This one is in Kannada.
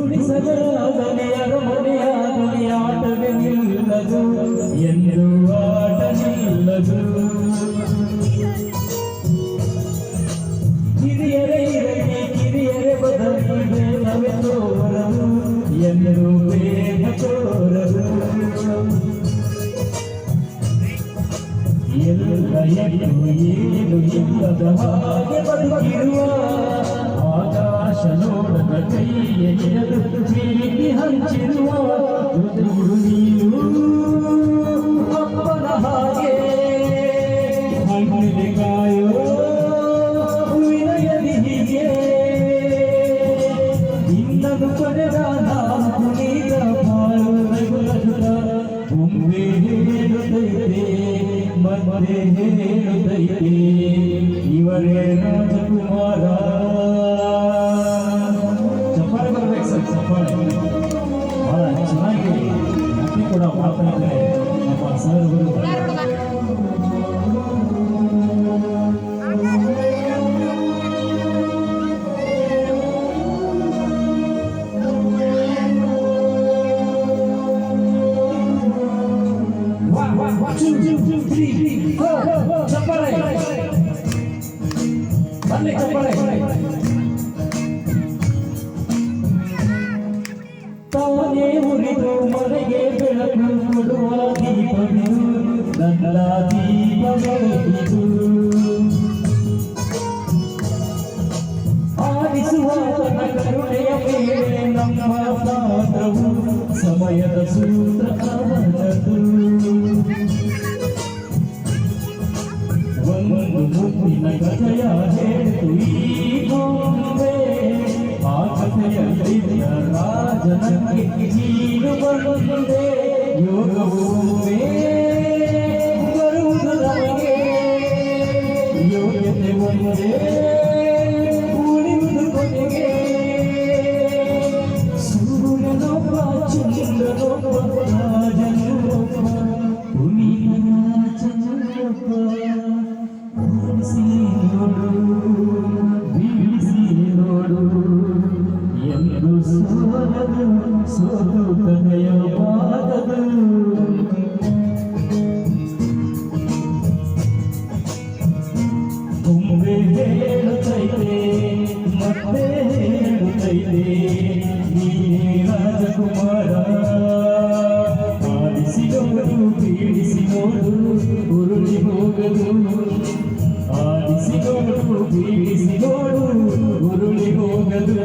ಗುಣಿಸದರಾಗಲಿ ಅರಮನೆಯಾಗಲಿ ಆಟವೇ ನಿಲ್ಲದು ಎಂದು ಆಟ ನಿಲ್ಲದು ಕಿರಿಯರೇ ಇರಲಿ ಕಿರಿಯರೇ ಬದಲಿ ಬೇಡವೇ ತೋರದು ಎಂದು ಬೇಗ ತೋರದು ಎಲ್ಲ ಎಟ್ಟು ಏನು ಇಲ್ಲದ ಹಾಗೆ ಬದುಕಿರುವ ಆಕಾಶ ನೋಡದ ಕೈಯ ಹಿಡಿದು ಪ್ರೀತಿ ಹಂಚಿರುವ ಜೊತೆಗಳು ನೀನು ಅಪ್ಪನ ಹಾಗೆ ಹಣ್ಣಿಗೆ ಕಾಯೋ ಹೂವಿನ ಎದೆ ಹೀಗೆ ಇನ್ನದು ಕೊನೆದ ನಾನು ಕುಣಿದ ಬಾಳು ರಘುಲಗುಲ ಒಮ್ಮೆ ಹೇಳುತ್ತೈತೆ ಮತ್ತೆ ಹೇಳುತ್ತೈತೆ ಇವರೇ ರಾಜಕುಮಾರ ಚಪ್ಪಾಳೆ ಬರ್ಬೇಕು ಸರ್ ಚಪ್ಪಾಳೆ ಬಹಳ ಚೆನ್ನಾಗಿ ಅತಿ ಕೂಡ ಮಾಡ್ತಾ ಇದ್ದಾರೆ ನಮ್ಮ ಸರ್ಗಳು ಚಪ್ಪಾಳೆ ಬನ್ನಿ ಚಪ್ಪಾಳೆ ತಾನೇ ಉರಿದು ಮನೆಗೆ ಬೆಳಕು ಕೊಡುವ ದೀಪಗಳು ನನ್ನ ದೀಪಗಳಿದು ಆರಿಸುವ ತನ್ನ ಕರುಣೆಯ ಮೇಲೆ ನಮ್ಮ ಪಾತ್ರವು ಸಮಯದ ಸೂತ್ರ ಅವನದು ಒಂದು ಮುತ್ತಿನ ಕಥೆಯ ಹೇಳಿತು ಈ ಗೊಂಬೆ ಆ ಕಥೆಯಲ್ಲಿ ರಾಜನಿಗೆ ನೀನು ಬಂದೆ ಯೋಗವು ಬರುವುದು ನಮಗೆ ಯೋಗ್ಯತೆ ಒಂದೇ ಉಳಿಯುವುದು ಕೊನೆಗೆ ಸೂರ್ಯನೊಬ್ಬ ಚಂದ್ರನೊಬ್ಬ ರಾಜನೊಬ್ಬ ಪುನೀತನ ಚಂದ್ರನೊಬ್ಬ ಬೀಳಿಸಿ ನೋಡು ಎಂದು ಸೋಲದು ಸೋಲು ತನೆಯವಾಗದು ಒಮ್ಮೆ ಹೇಳುತ್ತೈತೆ ಮತ್ತೆ ಹೇಳುತ್ತೈತೆ ನೀನೇ ರಾಜಕುಮಾರ ಆಡಿಸಿ ನೋಡು ಬೀಳಿಸಿ ನೋಡು ಉರುಳಿ ಹೋಗದು ಆಡಿಸಿ ನೋಡು ಬೀಳಿಸಿ ನೋಡು ಉರುಳಿ ಹೋಗದು